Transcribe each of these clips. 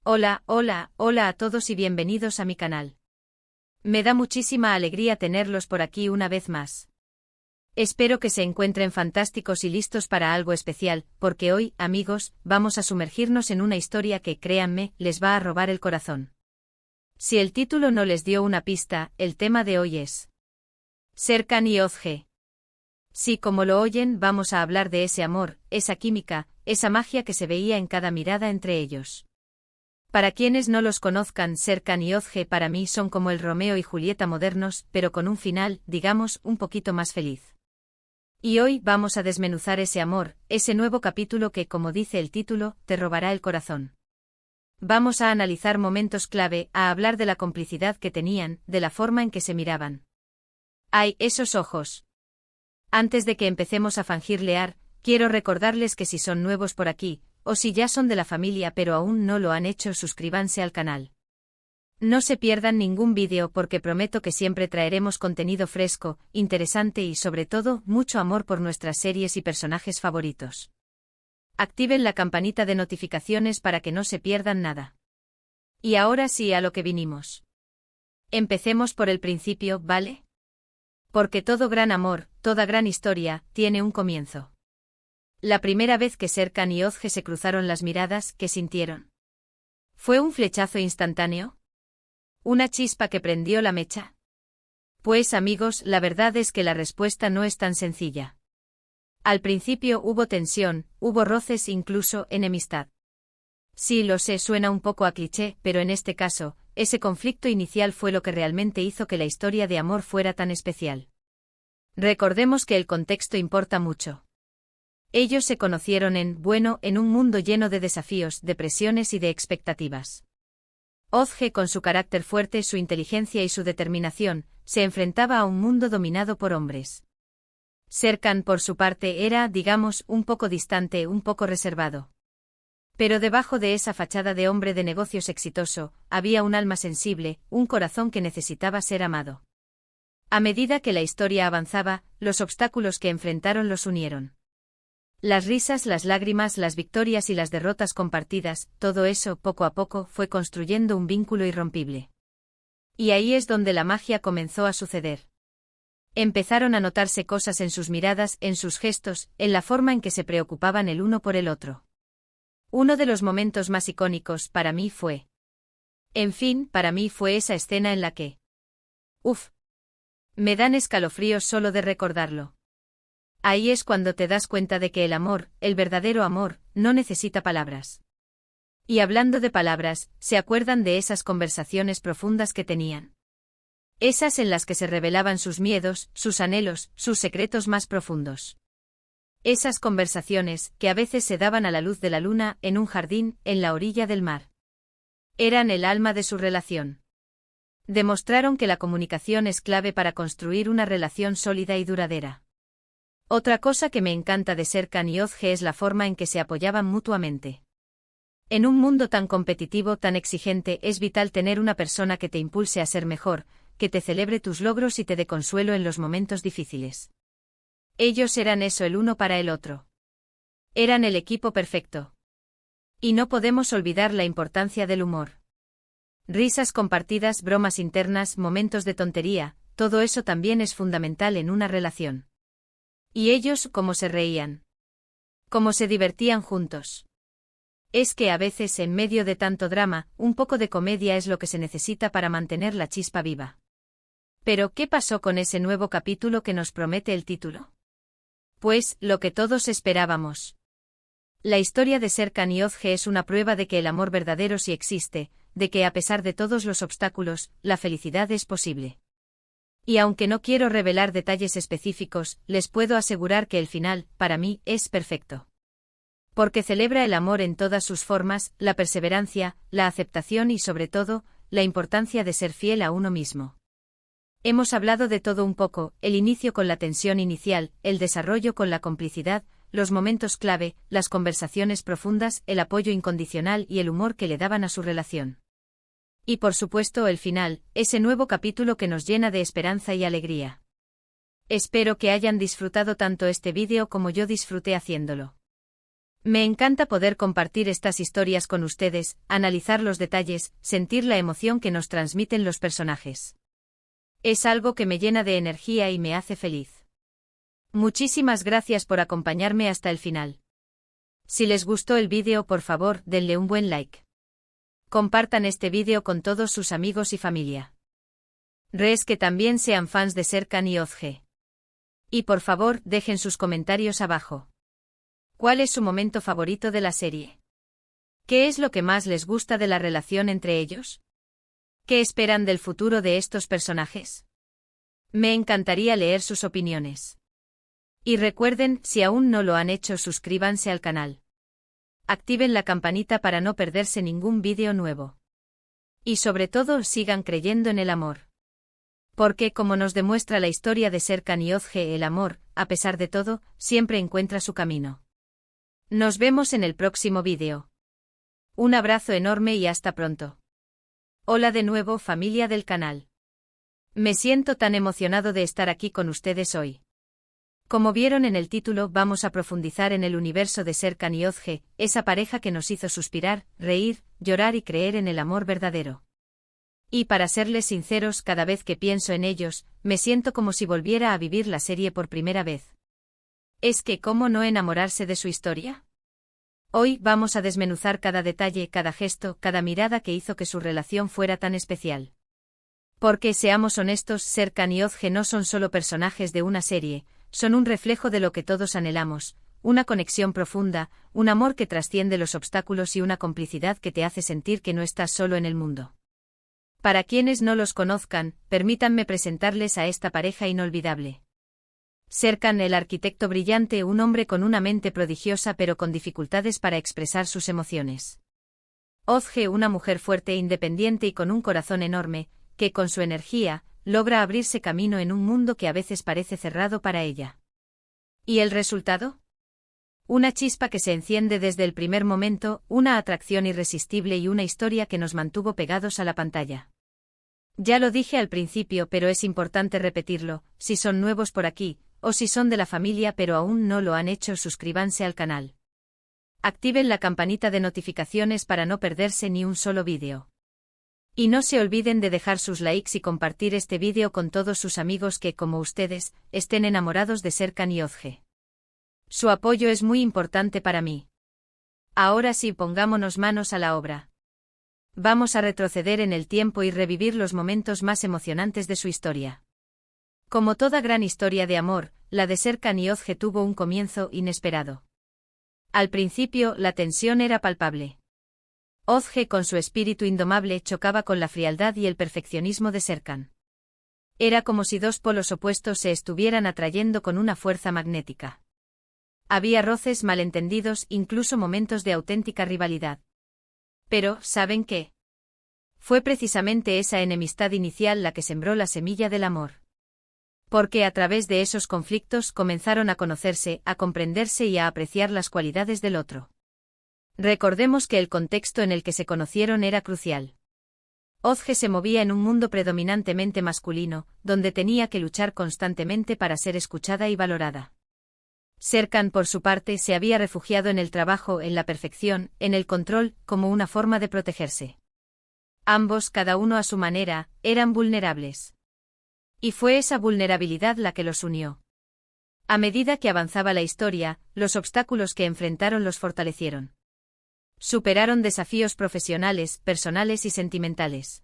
Hola, hola, hola a todos y bienvenidos a mi canal. Me da muchísima alegría tenerlos por aquí una vez más. Espero que se encuentren fantásticos y listos para algo especial, porque hoy, amigos, vamos a sumergirnos en una historia que, créanme, les va a robar el corazón. Si el título no les dio una pista, el tema de hoy es Serkan y Özge. Sí, como lo oyen, vamos a hablar de ese amor, esa química, esa magia que se veía en cada mirada entre ellos. Para quienes no los conozcan, Serkan y Özge para mí son como el Romeo y Julieta modernos, pero con un final, digamos, un poquito más feliz. Y hoy vamos a desmenuzar ese amor, ese nuevo capítulo que, como dice el título, te robará el corazón. Vamos a analizar momentos clave, a hablar de la complicidad que tenían, de la forma en que se miraban. ¡Ay, esos ojos! Antes de que empecemos a fangirlear, quiero recordarles que si son nuevos por aquí, o si ya son de la familia pero aún no lo han hecho, suscríbanse al canal. No se pierdan ningún vídeo porque prometo que siempre traeremos contenido fresco, interesante y sobre todo, mucho amor por nuestras series y personajes favoritos. Activen la campanita de notificaciones para que no se pierdan nada. Y ahora sí a lo que vinimos. Empecemos por el principio, ¿vale? Porque todo gran amor, toda gran historia, tiene un comienzo. La primera vez que Serkan y Özge se cruzaron las miradas, ¿qué sintieron? ¿Fue un flechazo instantáneo? ¿Una chispa que prendió la mecha? Pues amigos, la verdad es que la respuesta no es tan sencilla. Al principio hubo tensión, hubo roces, incluso enemistad. Sí, lo sé, suena un poco a cliché, pero en este caso, ese conflicto inicial fue lo que realmente hizo que la historia de amor fuera tan especial. Recordemos que el contexto importa mucho. Ellos se conocieron en un mundo lleno de desafíos, de presiones y de expectativas. Özge, con su carácter fuerte, su inteligencia y su determinación, se enfrentaba a un mundo dominado por hombres. Serkan, por su parte, era, digamos, un poco distante, un poco reservado. Pero debajo de esa fachada de hombre de negocios exitoso, había un alma sensible, un corazón que necesitaba ser amado. A medida que la historia avanzaba, los obstáculos que enfrentaron los unieron. Las risas, las lágrimas, las victorias y las derrotas compartidas, todo eso, poco a poco, fue construyendo un vínculo irrompible. Y ahí es donde la magia comenzó a suceder. Empezaron a notarse cosas en sus miradas, en sus gestos, en la forma en que se preocupaban el uno por el otro. Uno de los momentos más icónicos para mí fue. Para mí fue esa escena en la que. Me dan escalofríos solo de recordarlo. Ahí es cuando te das cuenta de que el amor, el verdadero amor, no necesita palabras. Y hablando de palabras, ¿se acuerdan de esas conversaciones profundas que tenían? Esas en las que se revelaban sus miedos, sus anhelos, sus secretos más profundos. Esas conversaciones, que a veces se daban a la luz de la luna, en un jardín, en la orilla del mar. Eran el alma de su relación. Demostraron que la comunicación es clave para construir una relación sólida y duradera. Otra cosa que me encanta de Serkan y Özge es la forma en que se apoyaban mutuamente. En un mundo tan competitivo, tan exigente, es vital tener una persona que te impulse a ser mejor, que te celebre tus logros y te dé consuelo en los momentos difíciles. Ellos eran eso el uno para el otro. Eran el equipo perfecto. Y no podemos olvidar la importancia del humor. Risas compartidas, bromas internas, momentos de tontería, todo eso también es fundamental en una relación. Y ellos, cómo se reían. Cómo se divertían juntos. Es que a veces, en medio de tanto drama, un poco de comedia es lo que se necesita para mantener la chispa viva. Pero, ¿qué pasó con ese nuevo capítulo que nos promete el título? Pues, lo que todos esperábamos. La historia de Serkan y Özge es una prueba de que el amor verdadero sí existe, de que a pesar de todos los obstáculos, la felicidad es posible. Y aunque no quiero revelar detalles específicos, les puedo asegurar que el final, para mí, es perfecto. Porque celebra el amor en todas sus formas, la perseverancia, la aceptación y sobre todo, la importancia de ser fiel a uno mismo. Hemos hablado de todo un poco, el inicio con la tensión inicial, el desarrollo con la complicidad, los momentos clave, las conversaciones profundas, el apoyo incondicional y el humor que le daban a su relación. Y por supuesto el final, ese nuevo capítulo que nos llena de esperanza y alegría. Espero que hayan disfrutado tanto este vídeo como yo disfruté haciéndolo. Me encanta poder compartir estas historias con ustedes, analizar los detalles, sentir la emoción que nos transmiten los personajes. Es algo que me llena de energía y me hace feliz. Muchísimas gracias por acompañarme hasta el final. Si les gustó el vídeo, por favor, denle un buen like. Compartan este vídeo con todos sus amigos y familia. Que también sean fans de Serkan y Özge. Y por favor, dejen sus comentarios abajo. ¿Cuál es su momento favorito de la serie? ¿Qué es lo que más les gusta de la relación entre ellos? ¿Qué esperan del futuro de estos personajes? Me encantaría leer sus opiniones. Y recuerden, si aún no lo han hecho, suscríbanse al canal. Activen la campanita para no perderse ningún vídeo nuevo. Y sobre todo, sigan creyendo en el amor. Porque, como nos demuestra la historia de Serkan y Özge, el amor, a pesar de todo, siempre encuentra su camino. Nos vemos en el próximo vídeo. Un abrazo enorme y hasta pronto. Hola de nuevo, familia del canal. Me siento tan emocionado de estar aquí con ustedes hoy. Como vieron en el título, vamos a profundizar en el universo de Serkan y Özge, esa pareja que nos hizo suspirar, reír, llorar y creer en el amor verdadero. Y para serles sinceros, cada vez que pienso en ellos, me siento como si volviera a vivir la serie por primera vez. ¿Es que cómo no enamorarse de su historia? Hoy vamos a desmenuzar cada detalle, cada gesto, cada mirada que hizo que su relación fuera tan especial. Porque, seamos honestos, Serkan y Özge no son solo personajes de una serie, son un reflejo de lo que todos anhelamos, una conexión profunda, un amor que trasciende los obstáculos y una complicidad que te hace sentir que no estás solo en el mundo. Para quienes no los conozcan, permítanme presentarles a esta pareja inolvidable. Serkan, el arquitecto brillante, un hombre con una mente prodigiosa pero con dificultades para expresar sus emociones. Özge, una mujer fuerte, independiente y con un corazón enorme, que con su energía, logra abrirse camino en un mundo que a veces parece cerrado para ella. ¿Y el resultado? Una chispa que se enciende desde el primer momento, una atracción irresistible y una historia que nos mantuvo pegados a la pantalla. Ya lo dije al principio, pero es importante repetirlo, si son nuevos por aquí, o si son de la familia pero aún no lo han hecho, suscríbanse al canal. Activen la campanita de notificaciones para no perderse ni un solo vídeo. Y no se olviden de dejar sus likes y compartir este vídeo con todos sus amigos que, como ustedes, estén enamorados de Serkan y Özge. Su apoyo es muy importante para mí. Ahora sí, pongámonos manos a la obra. Vamos a retroceder en el tiempo y revivir los momentos más emocionantes de su historia. Como toda gran historia de amor, la de Serkan y Özge tuvo un comienzo inesperado. Al principio, la tensión era palpable. Özge, con su espíritu indomable, chocaba con la frialdad y el perfeccionismo de Serkan. Era como si dos polos opuestos se estuvieran atrayendo con una fuerza magnética. Había roces, malentendidos, incluso momentos de auténtica rivalidad. Pero, ¿saben qué? Fue precisamente esa enemistad inicial la que sembró la semilla del amor. Porque a través de esos conflictos comenzaron a conocerse, a comprenderse y a apreciar las cualidades del otro. Recordemos que el contexto en el que se conocieron era crucial. Özge se movía en un mundo predominantemente masculino, donde tenía que luchar constantemente para ser escuchada y valorada. Serkan, por su parte, se había refugiado en el trabajo, en la perfección, en el control, como una forma de protegerse. Ambos, cada uno a su manera, eran vulnerables. Y fue esa vulnerabilidad la que los unió. A medida que avanzaba la historia, los obstáculos que enfrentaron los fortalecieron. Superaron desafíos profesionales, personales y sentimentales.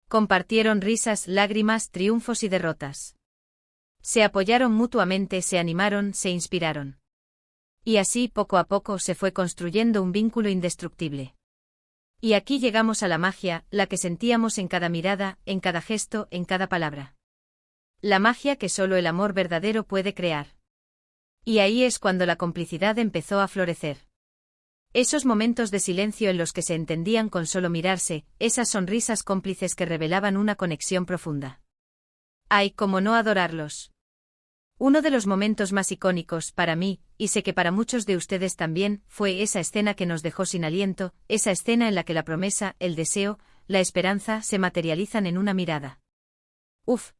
Compartieron risas, lágrimas, triunfos y derrotas. Se apoyaron mutuamente, se animaron, se inspiraron. Y así, poco a poco, se fue construyendo un vínculo indestructible. Y aquí llegamos a la magia, la que sentíamos en cada mirada, en cada gesto, en cada palabra. La magia que solo el amor verdadero puede crear. Y ahí es cuando la complicidad empezó a florecer. Esos momentos de silencio en los que se entendían con solo mirarse, esas sonrisas cómplices que revelaban una conexión profunda. ¡Ay, cómo no adorarlos! Uno de los momentos más icónicos para mí, y sé que para muchos de ustedes también, fue esa escena que nos dejó sin aliento, esa escena en la que la promesa, el deseo, la esperanza se materializan en una mirada. ¡Uf!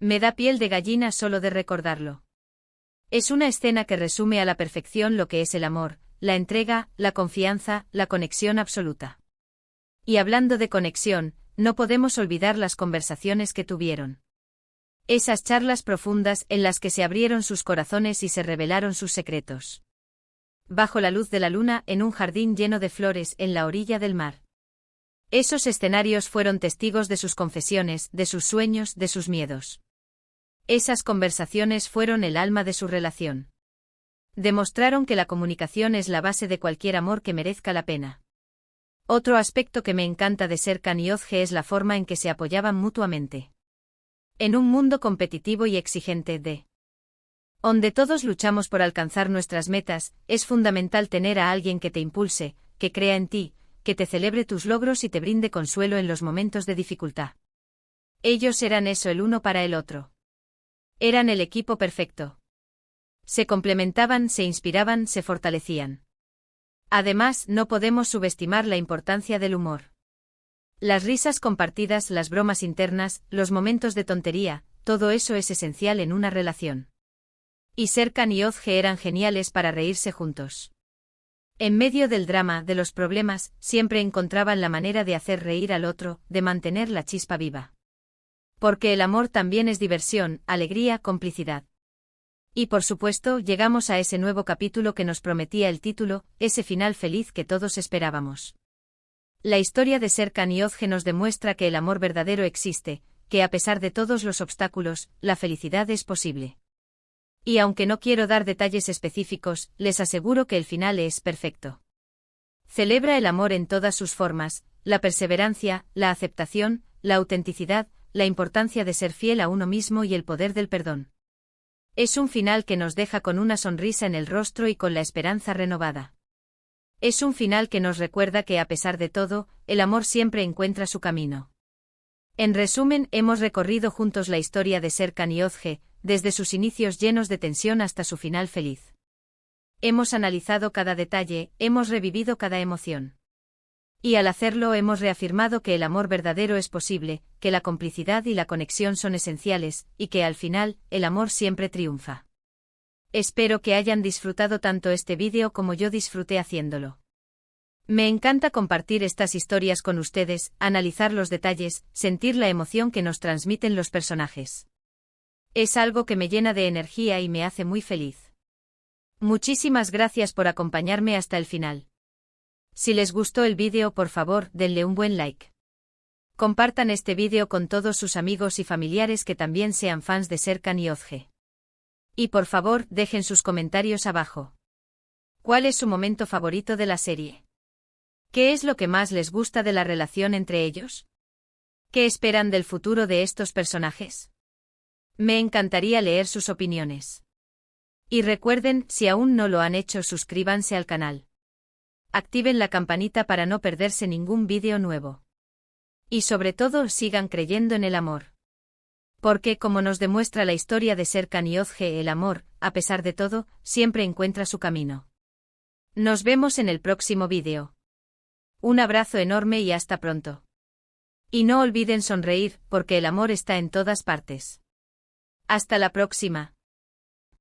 Me da piel de gallina solo de recordarlo. Es una escena que resume a la perfección lo que es el amor, la entrega, la confianza, la conexión absoluta. Y hablando de conexión, no podemos olvidar las conversaciones que tuvieron. Esas charlas profundas en las que se abrieron sus corazones y se revelaron sus secretos. Bajo la luz de la luna, en un jardín lleno de flores, en la orilla del mar. Esos escenarios fueron testigos de sus confesiones, de sus sueños, de sus miedos. Esas conversaciones fueron el alma de su relación. Demostraron que la comunicación es la base de cualquier amor que merezca la pena. Otro aspecto que me encanta de Serkan y Özge es la forma en que se apoyaban mutuamente. En un mundo competitivo y exigente donde todos luchamos por alcanzar nuestras metas, es fundamental tener a alguien que te impulse, que crea en ti, que te celebre tus logros y te brinde consuelo en los momentos de dificultad. Ellos eran eso el uno para el otro. Eran el equipo perfecto. Se complementaban, se inspiraban, se fortalecían. Además, no podemos subestimar la importancia del humor. Las risas compartidas, las bromas internas, los momentos de tontería, todo eso es esencial en una relación. Y Serkan y Özge eran geniales para reírse juntos. En medio del drama, de los problemas, siempre encontraban la manera de hacer reír al otro, de mantener la chispa viva. Porque el amor también es diversión, alegría, complicidad. Y por supuesto, llegamos a ese nuevo capítulo que nos prometía el título, ese final feliz que todos esperábamos. La historia de Serkan y Özge nos demuestra que el amor verdadero existe, que a pesar de todos los obstáculos, la felicidad es posible. Y aunque no quiero dar detalles específicos, les aseguro que el final es perfecto. Celebra el amor en todas sus formas, la perseverancia, la aceptación, la autenticidad, la importancia de ser fiel a uno mismo y el poder del perdón. Es un final que nos deja con una sonrisa en el rostro y con la esperanza renovada. Es un final que nos recuerda que a pesar de todo, el amor siempre encuentra su camino. En resumen, hemos recorrido juntos la historia de Serkan y Özge, desde sus inicios llenos de tensión hasta su final feliz. Hemos analizado cada detalle, hemos revivido cada emoción. Y al hacerlo hemos reafirmado que el amor verdadero es posible, que la complicidad y la conexión son esenciales, y que al final, el amor siempre triunfa. Espero que hayan disfrutado tanto este vídeo como yo disfruté haciéndolo. Me encanta compartir estas historias con ustedes, analizar los detalles, sentir la emoción que nos transmiten los personajes. Es algo que me llena de energía y me hace muy feliz. Muchísimas gracias por acompañarme hasta el final. Si les gustó el vídeo, por favor, denle un buen like. Compartan este vídeo con todos sus amigos y familiares que también sean fans de Serkan y Özge. Y por favor, dejen sus comentarios abajo. ¿Cuál es su momento favorito de la serie? ¿Qué es lo que más les gusta de la relación entre ellos? ¿Qué esperan del futuro de estos personajes? Me encantaría leer sus opiniones. Y recuerden, si aún no lo han hecho, suscríbanse al canal. Activen la campanita para no perderse ningún vídeo nuevo. Y sobre todo, sigan creyendo en el amor. Porque, como nos demuestra la historia de Serkan y Özge, el amor, a pesar de todo, siempre encuentra su camino. Nos vemos en el próximo vídeo. Un abrazo enorme y hasta pronto. Y no olviden sonreír, porque el amor está en todas partes. Hasta la próxima.